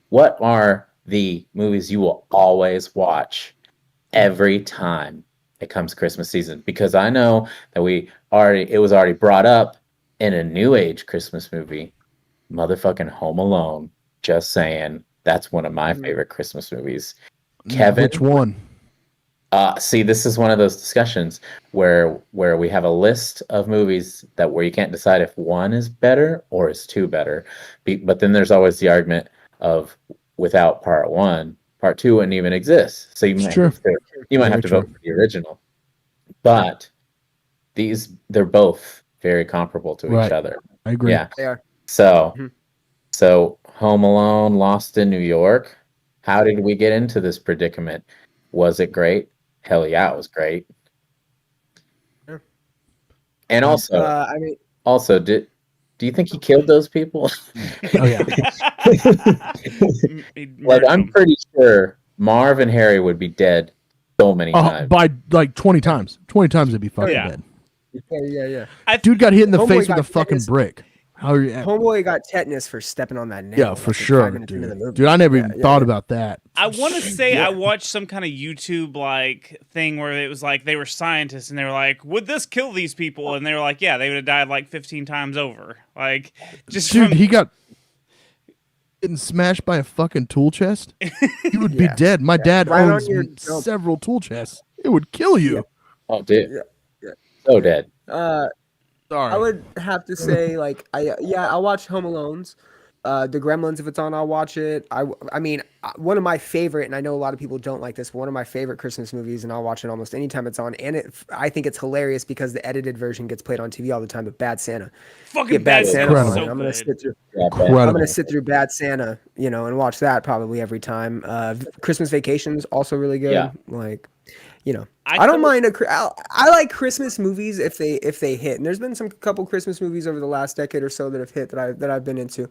what are the movies you will always watch every time it comes Christmas season? Because I know that it was already brought up in a new age Christmas movie, motherfucking Home Alone. Just saying, that's one of my favorite Christmas movies. Kevin, which one? See, this is one of those discussions where we have a list of movies where you can't decide if one is better or is two better. But then there's always the argument of without part one, part two wouldn't even exist. So you might have to vote for the original. But they're both very comparable to each other. I agree. Yeah, they are. So Home Alone, Lost in New York. How did we get into this predicament? Was it great? Hell yeah, it was great. Yeah. And also, do you think he killed those people? Oh yeah. Like, I'm pretty sure Marv and Harry would be dead so many times. By like 20 times. 20 times they'd be fucking dead. Yeah. Dude got hit in the face with a fucking brick. Homeboy got tetanus for stepping on that nail. Yeah, for sure, dude. I never even thought about that. I want to say I watched some kind of YouTube like thing where it was like they were scientists and they were like, "Would this kill these people?" And they were like, "Yeah, they would have died like 15 times over." Like, just he got getting smashed by a fucking tool chest. He would be dead. My dad owns several tool chests. It would kill you. Oh, dude. Yeah. So dead. Sorry. I would have to say, like, I'll watch Home Alones. The Gremlins, if it's on, I'll watch it. I mean, one of my favorite, and I know a lot of people don't like this, but one of my favorite Christmas movies, and I'll watch it almost anytime it's on. And I think it's hilarious because the edited version gets played on TV all the time. But Bad Santa, fucking Bad Santa, so I'm gonna sit through Bad Santa, and watch that probably every time. Christmas Vacation's also really good. Yeah. Like, I don't mind I like Christmas movies if they hit. And there's been some couple Christmas movies over the last decade or so that have hit that I've been into.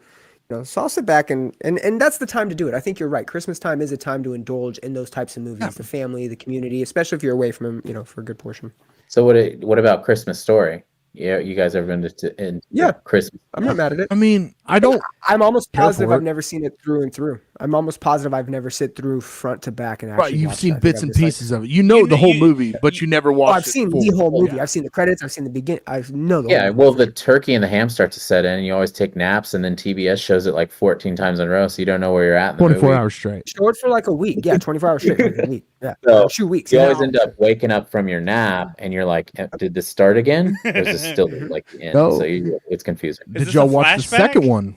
So I'll sit back and that's the time to do it. I think you're right. Christmas time is a time to indulge in those types of movies, the family, the community, especially if you're away from them, for a good portion. So what about Christmas Story? Yeah, you guys ever been to Christmas? I'm not mad at it. I mean, I'm almost positive I've never seen it through and through. I'm almost positive I've never sit through front to back and actually. Right, you've seen bits and pieces of it. You know the whole movie, but you never watched. I've seen the whole movie. I've seen the credits. I've seen the beginning. I know the. Yeah, well, the turkey and the ham start to set in, and you always take naps, and then TBS shows it like 14 times in a row, so you don't know where you're at. 24 hours straight. Short for like a week. Yeah, 24 hours straight. Like a week. Yeah, so 2 weeks. You always end up waking up from your nap, and you're like, "Did this start again? Or is this still like the end?" No. So it's confusing. Did y'all watch the second one?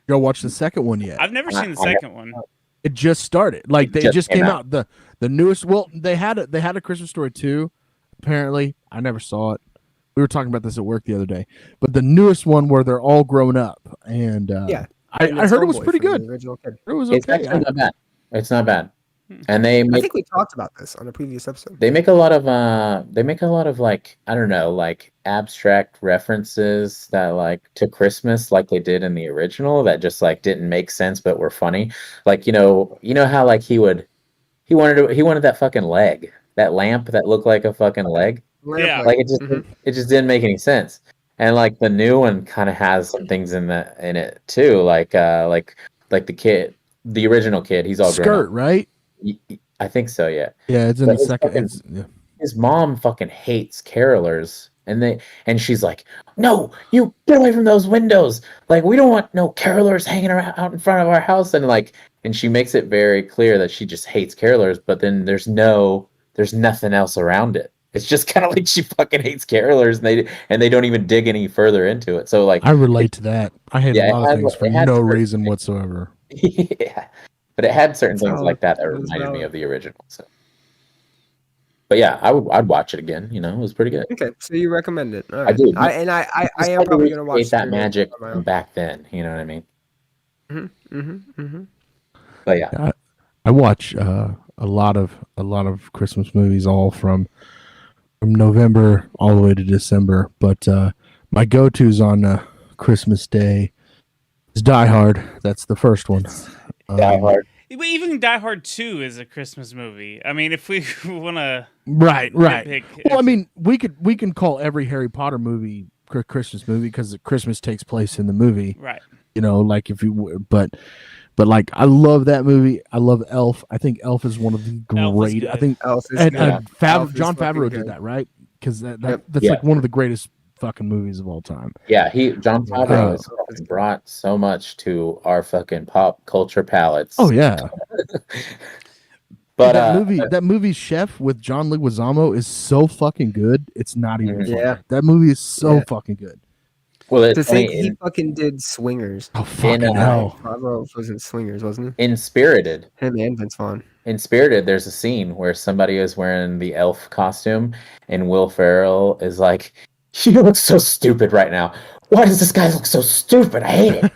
Y'all watch the second one yet? I've never seen the second one. It just started. Like it just came out. The newest. Well, they had a Christmas Story 2. Apparently, I never saw it. We were talking about this at work the other day. But the newest one where they're all grown up, and I heard it was pretty good. It was okay. It's actually not bad. It's not bad. And I think we talked about this on a previous episode. They make a lot of like, I don't know, like abstract references that like to Christmas, like they did in the original, that just like didn't make sense but were funny. Like, you know how like he wanted that fucking leg, that lamp that looked like a fucking leg. Yeah. Like it just didn't make any sense. And like the new one kind of has some things in it too, like the kid, the original kid, he's all grown up. Right? I think so, yeah. Yeah, it's in the second. His mom fucking hates carolers, and she's like, "No, you get away from those windows! Like, we don't want no carolers hanging around out in front of our house." And she makes it very clear that she just hates carolers, but then there's nothing else around it. It's just kind of like she fucking hates carolers, and they don't even dig any further into it. So like, I relate to that. I hate a lot of things for no reason whatsoever. Yeah. But it had certain things like that reminded me of the original. So, but yeah, I'd watch it again. It was pretty good. Okay, so you recommend it? All right. I do. I am probably gonna watch that magic from back then. You know what I mean? But yeah, I watch a lot of Christmas movies, all from November all the way to December. But my go-tos on Christmas Day is Die Hard. That's the first one. Die Hard. Even Die Hard 2 is a Christmas movie. I mean, if we want to, right. Well, I mean, we can call every Harry Potter movie a Christmas movie because Christmas takes place in the movie, right? Like if you, but But like, I love that movie. I love Elf. I think Elf is one of the great. I think Elf is and John Favreau did that, right? Because that's like one of the greatest fucking movies of all time. Yeah, John Favreau has brought so much to our fucking pop culture palettes. Oh yeah. But that movie Chef with John Leguizamo is so fucking good. It's not even funny. That movie is so fucking good. Well, to think he fucking did Swingers. Oh fucking hell! Favreau was in Swingers, wasn't he? In Spirited, him and Vince Vaughn. In Spirited, there's a scene where somebody is wearing the elf costume, and Will Ferrell is like, "You look so stupid right now. Why does this guy look so stupid? I hate it."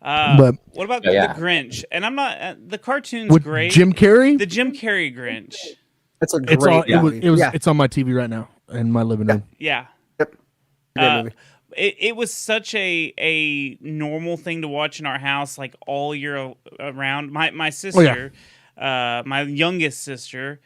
But what about the Grinch? And I'm not the cartoon's with great. Jim Carrey, the Jim Carrey Grinch. That's a great. It's on my TV right now in my living room. Yeah. Yep. It was such a normal thing to watch in our house, like all year around. My sister, my youngest sister,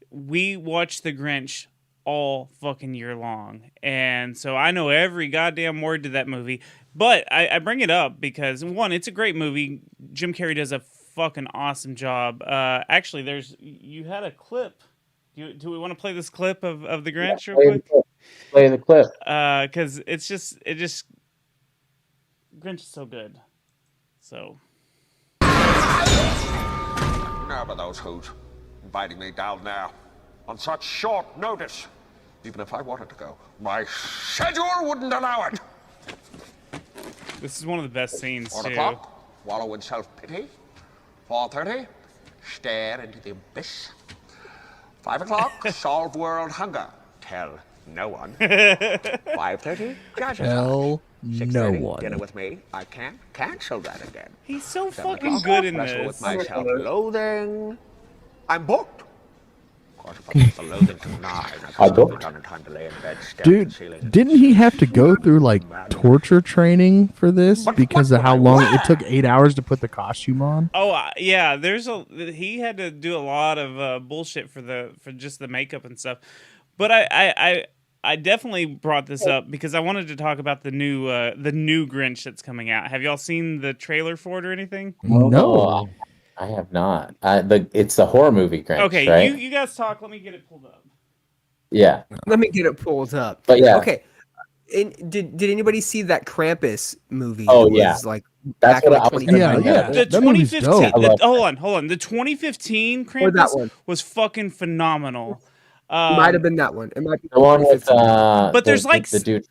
we watched the Grinch all fucking year long, and so I know every goddamn word to that movie. But I bring it up because, one, it's a great movie. Jim Carrey does a fucking awesome job. Actually, you had a clip. Do we want to play this clip of the Grinch real quick? Play the clip. Because it just Grinch is so good. So. Now for those who's inviting me down there on such short notice. Even if I wanted to go, my schedule wouldn't allow it. This is one of the best scenes, 4 too. o'clock, wallow in self-pity. 4:30, stare into the abyss. 5 o'clock, solve world hunger. Tell no one. 5:30, judge Tell no one. Dinner with me. I can't cancel that again. He's so fucking good in wrestle this. with my self-loathing. I'm booked. Of course, if I loathing to 9, I could done in time to lay in bed. Dude, didn't he have to go through like torture training for this because of how long it took 8 hours to put the costume on? Oh yeah, he had to do a lot of bullshit for just the makeup and stuff. But I definitely brought this up because I wanted to talk about the new Grinch that's coming out. Have y'all seen the trailer for it or anything? No. I have not. It's a horror movie, Grinch. Okay, right? you guys talk. Let me get it pulled up. Yeah. Let me get it pulled up. But yeah. Okay. Did anybody see that Krampus movie? Oh yeah. Like that's back what in I was. Yeah. The 2015. Hold on. The 2015 Krampus one was fucking phenomenal. Might have been that one. It might be the one with. But there's like the dude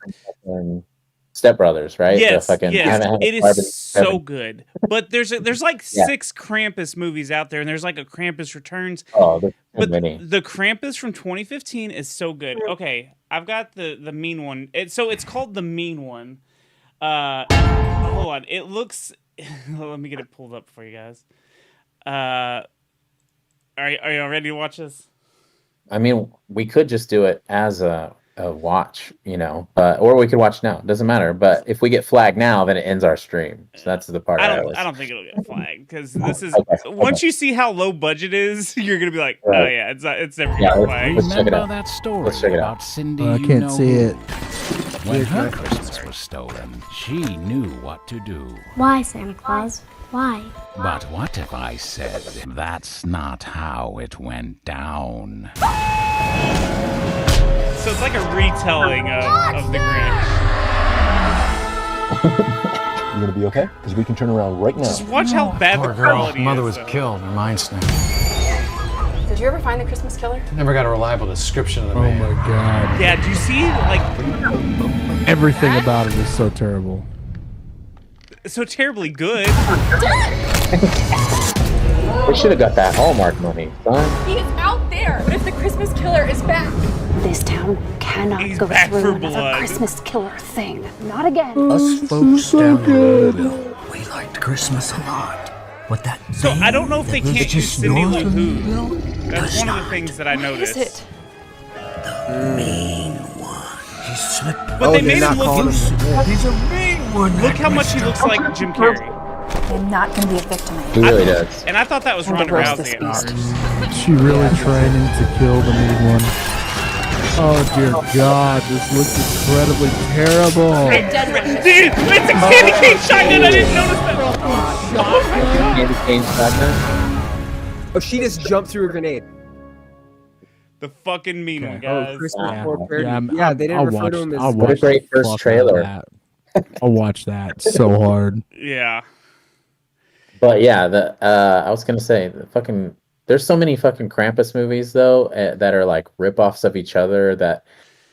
from Step Brothers, right? Yes, yes. It is so good. But there's like 6 Krampus movies out there, and there's like a Krampus Returns. Oh, there's but many. The Krampus from 2015 is so good. Okay, I've got the mean one. It's called the mean one. Hold on. It looks. Let me get it pulled up for you guys. Are you ready to watch this? I mean, we could just do it as a watch, or we could watch now. It doesn't matter. But if we get flagged now, then it ends our stream. So that's the part. I don't think it'll get flagged because this is once you see how low budget is, you're gonna be like, oh yeah, it's never gonna flag. Remember that story about Cindy? I can't see it. When her Christmas was stolen, she knew what to do. Why, Santa Claus? Why? But what if I said that's not how it went down? So it's like a retelling of the Grinch. You gonna be okay? Because we can turn around right now. Just watch how bad the quality is. Mother was killed. Her mind's snapped. Did you ever find the Christmas killer? Never got a reliable description of the man. Oh my god. Yeah, do you see like everything about it is so terrible. So terribly good. We should have got that Hallmark money, son. He's out there. What if the Christmas killer is back? This town cannot go through another Christmas killer thing. Not again. Us folks down in Louisville, we liked Christmas a lot. But that so I don't know if they can't use Cindy Lou Who. That's one of the things that I noticed. What is it? The mean one. He slipped. But they made him look. He's a mean one. Look how much he looks like Jim Carrey. I'm not going to be a victim anymore. He really does. And I thought that was Ronda Rousey at first. She really training to kill the mean one. Oh dear God, this looks incredibly terrible. Dude, it's a candy cane shotgun. I didn't notice that. Candy cane shotgun. Oh, she just jumped through a grenade. The fucking mean one, Oh, guys. Christmas Wow. parody. Yeah, they didn't refer to him as. I'll What a watch great the first fuck trailer. out of that. I'll watch that so hard. Yeah. But yeah, I was gonna say there's so many fucking Krampus movies though that are like ripoffs of each other. That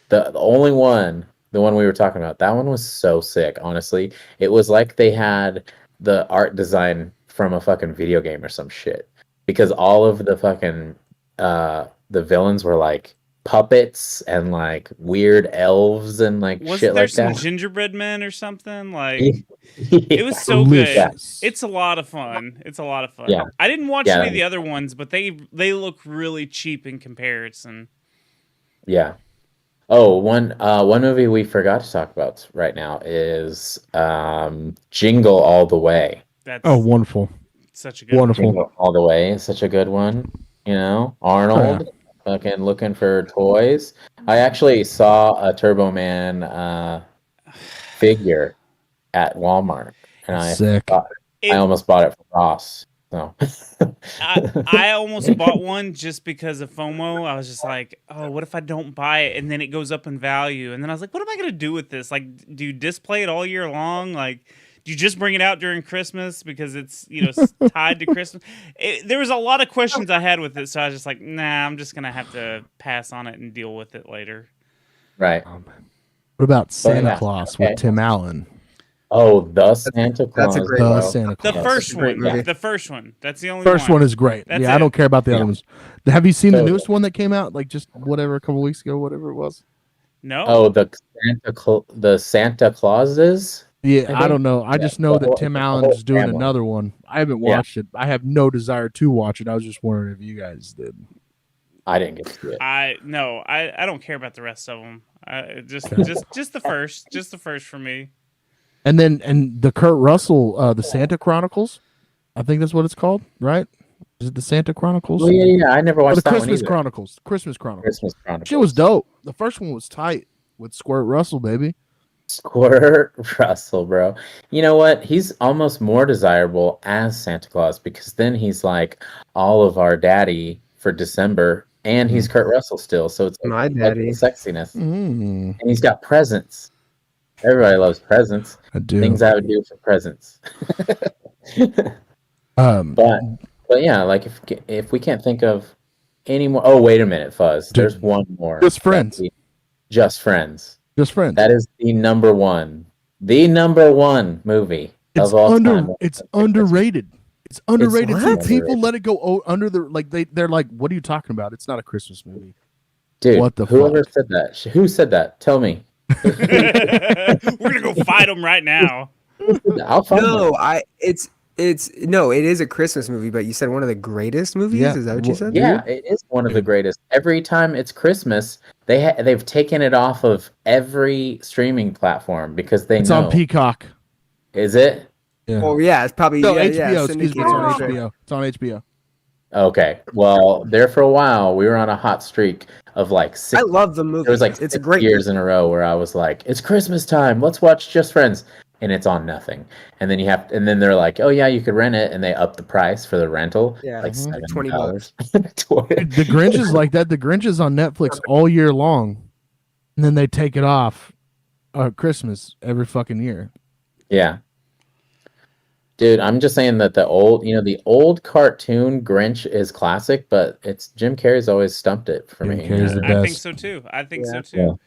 the only one, the one we were talking about, that one was so sick. Honestly, it was like they had the art design from a fucking video game or some shit, because all of the fucking the villains were like puppets and like weird elves and like Wasn't shit there like some that. gingerbread men or something? Like Yeah. it was so Delicious. good. It's a lot of fun. It's a lot of fun. Yeah. I didn't watch Yeah. any of the other ones, but they look really cheap in comparison. Yeah. Oh, one movie we forgot to talk about right now is Jingle All the Way. That's wonderful. such a good Wonderful. Jingle All the Way is such a good one. You know, Arnold fucking looking for toys. I actually saw a Turbo Man figure at Walmart, and Sick. I almost bought it from Ross. So I almost bought one just because of FOMO. I was just like, oh, what if I don't buy it and then it goes up in value? And then I was like, what am I going to do with this? Like, do you display it all year long? Like, do you just bring it out during Christmas because it's, tied to Christmas? There was a lot of questions I had with it. So I was just like, nah, I'm just going to have to pass on it and deal with it later. right. What about Santa Claus with Tim Allen? Oh, the Santa Claus. That's a great The one. Santa The Claus. first great one. movie. The first one. That's the only First one is great. That's I it. don't care about the Yeah. other ones. Have you seen the So- newest one that came out? Like just whatever, a couple weeks ago, whatever it was. No. Oh, the Santa Clauses. Yeah, I think- don't know. I just know that Tim Allen's doing another one. I haven't watched it. I have no desire to watch it. I was just wondering if you guys did. I didn't get to see it. I don't care about the rest of them. Just the first for me. And the Kurt Russell, the Santa Chronicles. I think that's what it's called, right? Is it the Santa Chronicles? Oh, yeah. I never Or watched the that one Christmas either. Chronicles. Christmas Chronicles. Christmas Chronicles. Shit was dope. The first one was tight with Squirt Russell, baby. Squirt Russell, bro. You know what? He's almost more desirable as Santa Claus because then he's like all of our daddy for December, and he's Kurt Russell still. So it's like, My daddy. the sexiness, Mm, and he's got presents. Everybody loves presents. I do. Things I would do for presents. Um, But yeah, like if we can't think of any more. Oh, wait a minute, Fuzz. There's one more. Just Friends. Just Friends. Just Friends. That is the number one movie It's of all time. It's underrated. It's underrated. It's See, what? people let it go under the like. They're like, "What are you talking about? It's not a Christmas movie." Dude, What the whoever fuck? said that? Who said that? Tell me. We're gonna go fight them right now. I'll find No, them. it is a Christmas movie, but you said one of the greatest movies. Yeah. Is that what you said? Yeah, it is one of the greatest. Every time it's Christmas, they've taken it off of every streaming platform because It's know. on Peacock. Is it? Yeah. Oh yeah, it's probably No, yeah, HBO. Excuse me. It's on syndicated. HBO. It's on HBO. Okay. Well, there for a while, we were on a hot streak of like six. I love the movie. There was like it's a 6 great years in a row where I was like, "It's Christmas time. Let's watch Just Friends," and it's on nothing. And then they're like, "Oh yeah, you could rent it," and they up the price for the rental. Yeah, like $20. $7. The Grinch is like that. The Grinch is on Netflix all year long, and then they take it off Christmas every fucking year. Yeah. Dude, I'm just saying that the old cartoon Grinch is classic, but it's Jim Carrey's always stumped it for Jim me. Carrey's the I think best. so too. I think Yeah. so too.